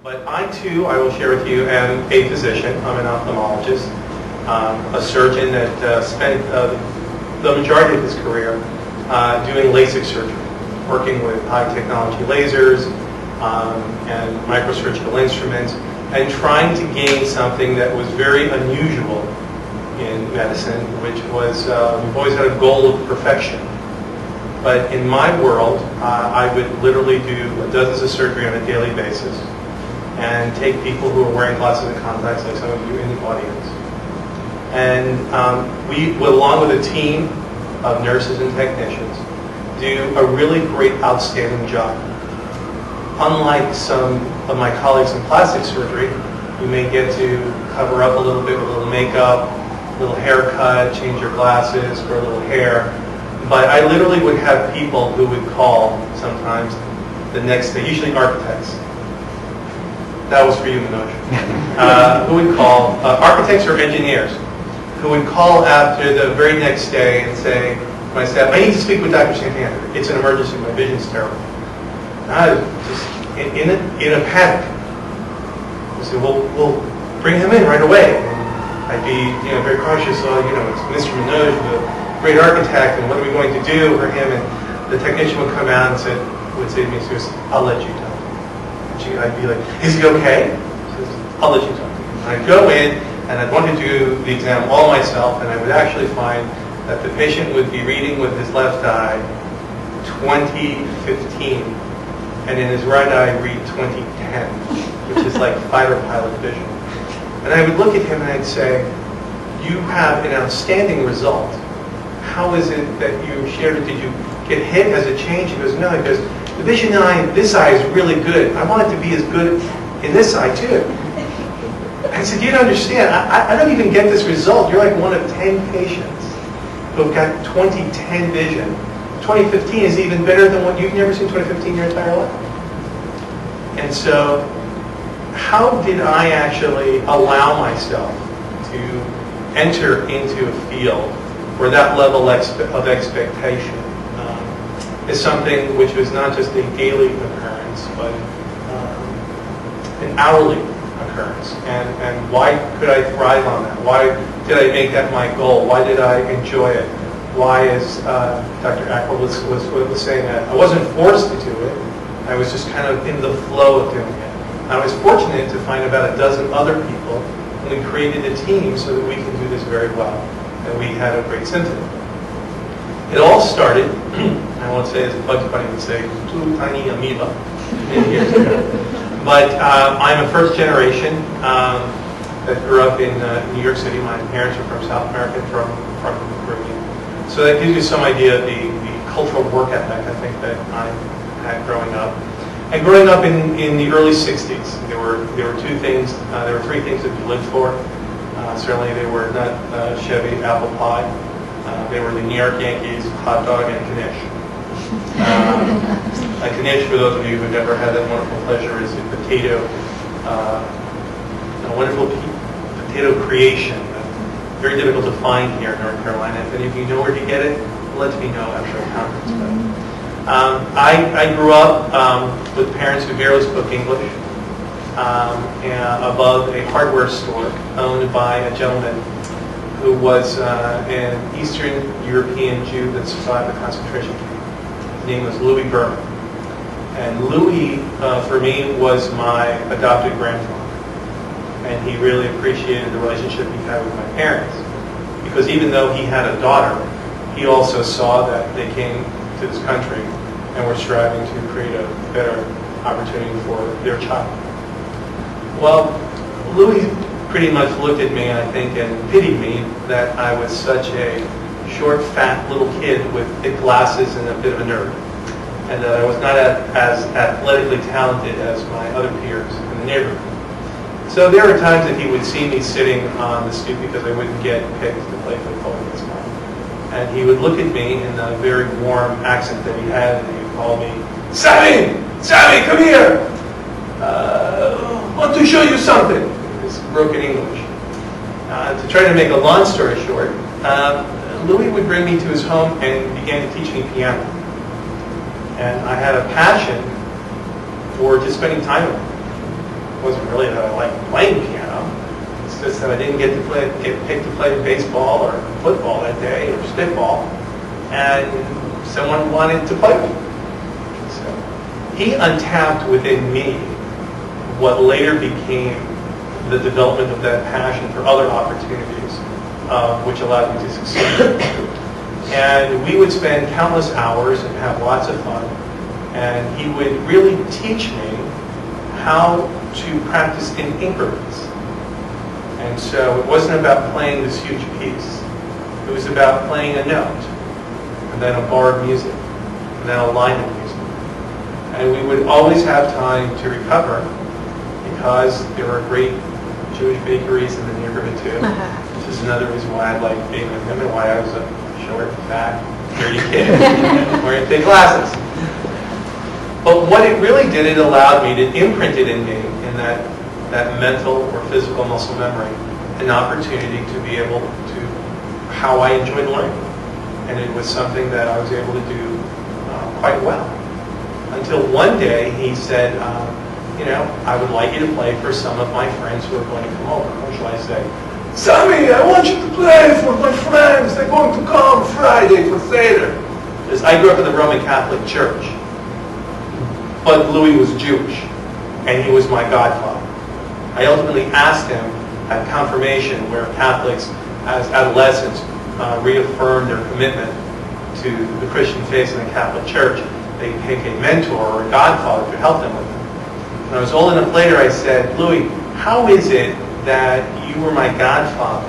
But I too, I will share with you, am a physician. I'm an ophthalmologist, a surgeon that spent the majority of his career doing LASIK surgery, working with high technology lasers and microsurgical instruments, and trying to gain something that was very unusual in medicine, which was we've always had a goal of perfection. But in my world, I would literally do dozens of surgery on a daily basis and take people who are wearing glasses and contacts, like some of you in the audience. And we, along with a team of nurses and technicians, do a really great, outstanding job. Unlike some of my colleagues in plastic surgery, you may get to cover up a little bit with a little makeup, a little haircut, change your glasses, grow a little hair. But I literally would have people who would call sometimes the next day, usually architects. That was for you, Manoj. Who would call, architects or engineers, who would call after the very next day and say to my staff, I need to speak with Dr. Santander. It's an emergency. My vision's terrible. And I was just in a panic. I said, well, we'll bring him in right away. And I'd be very cautious. Oh, it's Mr. Manoj, the great architect, and what are we going to do for him? And the technician would come out and would say to me, I'll let you talk to him. I'd be like, is he okay? She says, I'll let you talk to him. And I'd go in, and I'd want to do the exam all myself, and I would actually find that the patient would be reading with his left eye 2015, and in his right eye read 2010, which is like fighter pilot vision. And I would look at him and I'd say, you have an outstanding result. How is it that you shared it? Did you get hit as a change? He goes, no. He goes, the vision in this eye is really good. I want it to be as good in this eye too. I said, you don't understand. I don't even get this result. You're like one of 10 patients who have got 2010 vision. 2015 is even better than what you've never seen 2015 in your entire life. And so how did I actually allow myself to enter into a field where that level of expectation is something which was not just a daily occurrence, but an hourly occurrence? And why could I thrive on that? Why did I make that my goal? Why did I enjoy it? Why, as Dr. Ackle was saying, I wasn't forced to do it. I was just kind of in the flow of doing it. I was fortunate to find about a dozen other people, and we created a team so that we can do this very well. And we had a great symphony. It all started, I won't say as Bugs Bunny would say, two tiny amoeba many years ago. But I'm a first generation that grew up in New York City. My parents are from South America, from the Caribbean. So that gives you some idea of the cultural work ethic, I think, that I had growing up. And growing up in the early 60s, there were two things, there were three things that we lived for. Certainly they were not Chevy apple pie. They were the New York Yankees, hot dog, and knish. A knish, for those of you who've never had that wonderful pleasure, is a potato, a wonderful potato creation. Very difficult to find here in North Carolina. If any of you know where to get it, let me know after the conference. I grew up with parents who barely spoke English, and above a hardware store owned by a gentleman who was an Eastern European Jew that survived a concentration camp. His name was Louis Berman. And Louis, for me, was my adopted grandfather. And he really appreciated the relationship he had with my parents. Because even though he had a daughter, he also saw that they came to this country and were striving to create a better opportunity for their child. Well, Louis pretty much looked at me, I think, and pitied me that I was such a short, fat little kid with thick glasses and a bit of a nerd, and that I was not as athletically talented as my other peers in the neighborhood. So there were times that he would see me sitting on the stoop because I wouldn't get picked to play football with his mom. And he would look at me in the very warm accent that he had, and he would call me, Sammy! Sammy, come here! I want to show you something. This broken English. To try to make a long story short, Louis would bring me to his home and began to teach me piano. And I had a passion for just spending time with him. wasn't really that I liked playing piano. It's just that I didn't get picked to play baseball or football that day or stickball, and someone wanted to play with me. So he untapped within me what later became the development of that passion for other opportunities, which allowed me to succeed. And we would spend countless hours and have lots of fun. And he would really teach me how to practice in increments. And so it wasn't about playing this huge piece. It was about playing a note, and then a bar of music, and then a line of music. And we would always have time to recover because there were great Jewish bakeries in the neighborhood too. Which is another reason why I liked being with him and why I was a short, fat, dirty kid wearing thick glasses. But what it really did, it allowed me to imprint it in me, in that mental or physical muscle memory, an opportunity to be able to, how I enjoyed learning. And it was something that I was able to do quite well. Until one day he said, I would like you to play for some of my friends who are going to come over. Or shall I say, Sammy, I want you to play for my friends. They're going to come Friday for Seder. Because I grew up in the Roman Catholic Church. But Louis was Jewish, and he was my godfather. I ultimately asked him at confirmation, where Catholics, as adolescents, reaffirmed their commitment to the Christian faith in the Catholic Church. They pick a mentor or a godfather to help them with it. When I was old enough later, I said, Louis, how is it that you were my godfather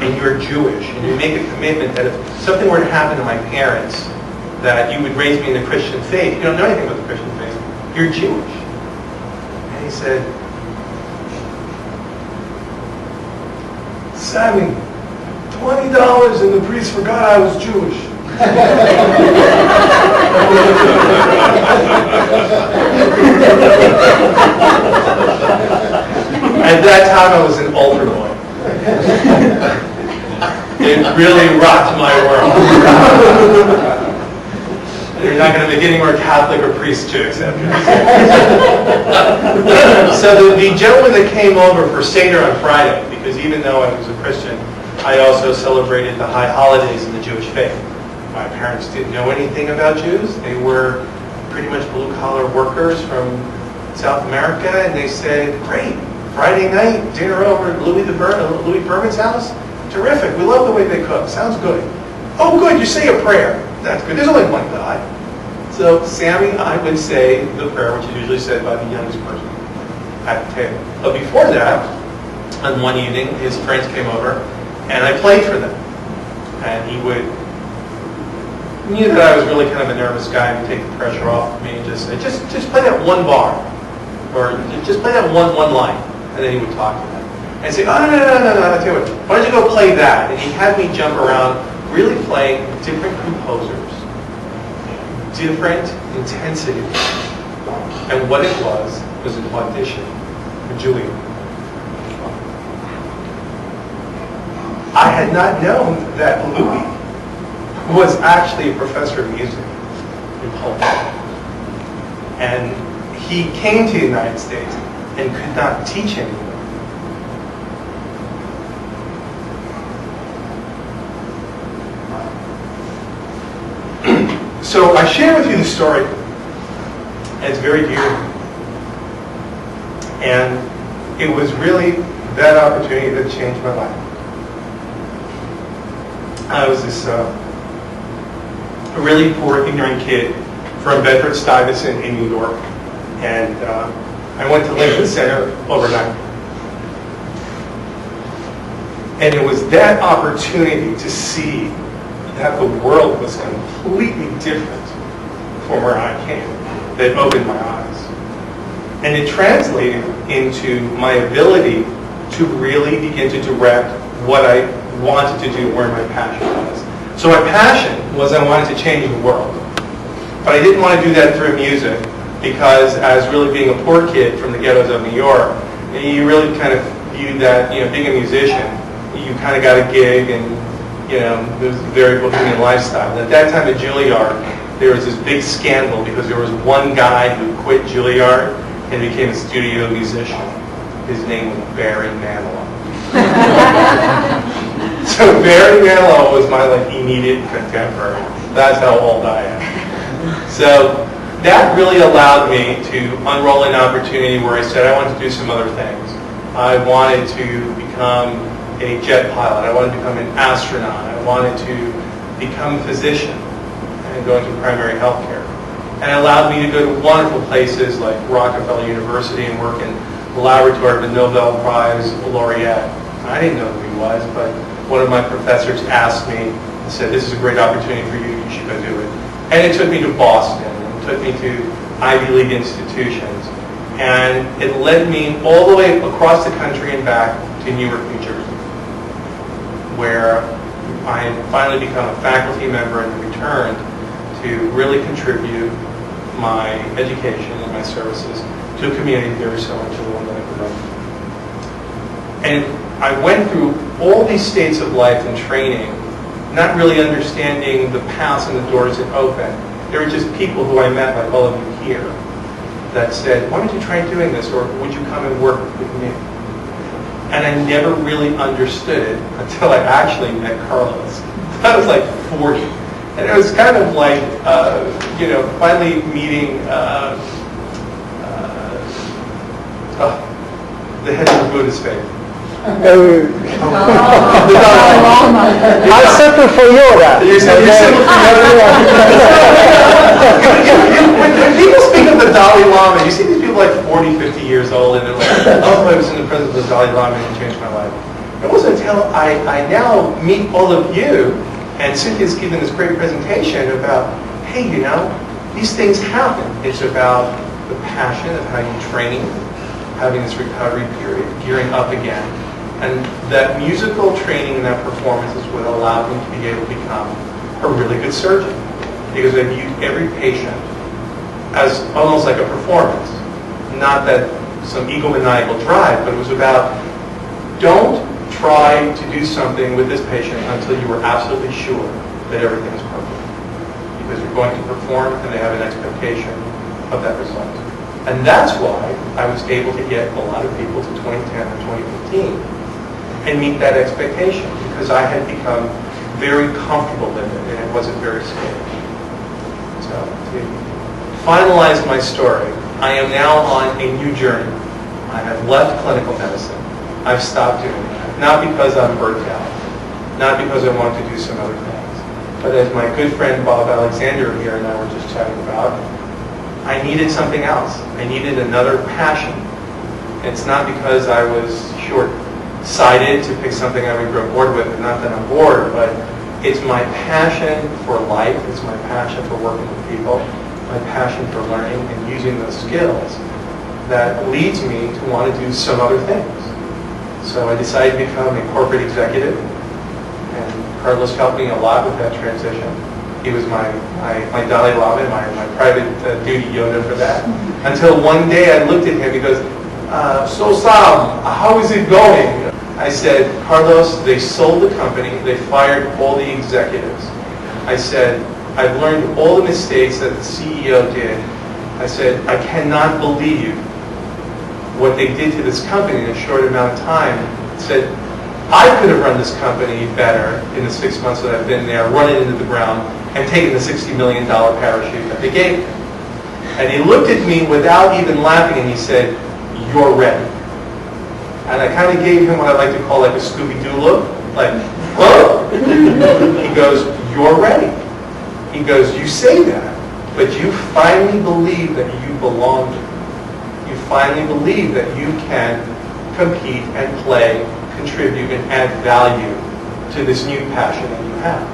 and you're Jewish and you make a commitment that if something were to happen to my parents, that you would raise me in the Christian faith? You don't know anything about the Christian faith. You're Jewish. And he said, Sammy, $20 and the priest forgot I was Jewish. At that time, I was an altar boy. It really rocked my world. You're not going to make any more Catholic or priest jokes after this. So the gentleman that came over for Seder on Friday, because even though I was a Christian, I also celebrated the high holidays in the Jewish faith. My parents didn't know anything about Jews. They were pretty much blue-collar workers from South America, and they said, great, Friday night, dinner over at Louis Berman's house? Terrific, we love the way they cook, sounds good. Oh good, you say a prayer. That's good, there's only one God. So Sammy, I would say the prayer, which is usually said by the youngest person at the table. But before that, on one evening, his friends came over, and I played for them. And he knew that I was really kind of a nervous guy and take the pressure off of me and just say, just play that one bar, or just play that one line, and then he would talk to them. And I'd say, oh, no, I'll tell you what, why don't you go play that? And he had me jump around, really playing different composers, different intensities. And what it was an audition for Julia. I had not known that Louis was actually a professor of music in Poland. And he came to the United States and could not teach anymore. So I share with you the story, and it's very dear to me. And it was really that opportunity that changed my life. I was this really poor, ignorant kid from Bedford-Stuyvesant in New York. And I went to Lincoln Center overnight. And it was that opportunity to see that the world was completely different from where I came that opened my eyes. And it translated into my ability to really begin to direct what I wanted to do, where my passion was. So my passion was I wanted to change the world. But I didn't want to do that through music, because as really being a poor kid from the ghettos of New York, you really kind of viewed that, being a musician, you kind of got a gig and, it was a very bohemian lifestyle. And at that time at Juilliard, there was this big scandal because there was one guy who quit Juilliard and became a studio musician. His name was Barry Manilow. So Barry Manilow was my immediate contemporary. That's how old I am. So that really allowed me to unroll an opportunity where I said I wanted to do some other things. I wanted to become a jet pilot. I wanted to become an astronaut. I wanted to become a physician and go into primary health care. And it allowed me to go to wonderful places like Rockefeller University and work in the laboratory of the Nobel Prize laureate. I didn't know who he was, but one of my professors asked me and said, this is a great opportunity for you, you should go do it. And it took me to Boston, it took me to Ivy League institutions, and it led me all the way across the country and back to Newark, New Jersey, where I finally become a faculty member and returned to really contribute my education and my services to a community very similar to the one that I grew up in. And I went through all these states of life and training, not really understanding the paths and the doors that open. There were just people who I met, like all of you here, that said, why don't you try doing this, or would you come and work with me? And I never really understood it until I actually met Carlos. I was like 40. And it was kind of like, finally meeting the head of the Buddhist faith. I'll settle for Yoda. You settle for Yoda? When people speak of the Dalai Lama, you see these people like 40, 50 years old, and they're like, oh, I was in the presence of the Dalai Lama and it changed my life. It wasn't until I now meet all of you, and Cynthia's given this great presentation about, hey, these things happen. It's about the passion of how you train, having this recovery period, gearing up again. And that musical training and that performance is what allowed me to be able to become a really good surgeon. Because I viewed every patient as almost like a performance. Not that some egomaniacal drive, but it was about, don't try to do something with this patient until you are absolutely sure that everything is perfect. Because you're going to perform and they have an expectation of that result. And that's why I was able to get a lot of people to 2010 or 2015 and meet that expectation, because I had become very comfortable with it and it wasn't very scary. So to finalize my story, I am now on a new journey. I have left clinical medicine. I've stopped doing that. Not because I'm burnt out, not because I want to do some other things, but as my good friend Bob Alexander here and I were just chatting about, I needed something else. I needed another passion. It's not because I was short-sighted to pick something I would grow bored with, and not that I'm bored, but it's my passion for life, it's my passion for working with people, my passion for learning and using those skills that leads me to want to do some other things. So I decided to become a corporate executive, and Carlos helped me a lot with that transition. He was my Dalai Lama, my private duty Yoda for that. Until one day I looked at him, he goes, so Sam, how is it going? I said, Carlos, they sold the company, they fired all the executives. I said, I've learned all the mistakes that the CEO did. I said, I cannot believe what they did to this company in a short amount of time. I said, I could have run this company better in the 6 months that I've been there, run it into the ground, and taken the $60 million parachute that they gave me. And he looked at me without even laughing and he said, you're ready. And I kind of gave him what I like to call like a Scooby-Doo look, like, huh? He goes, you're ready. He goes, you say that, but you finally believe that you belong here. You finally believe that you can compete and play, contribute, and add value to this new passion that you have.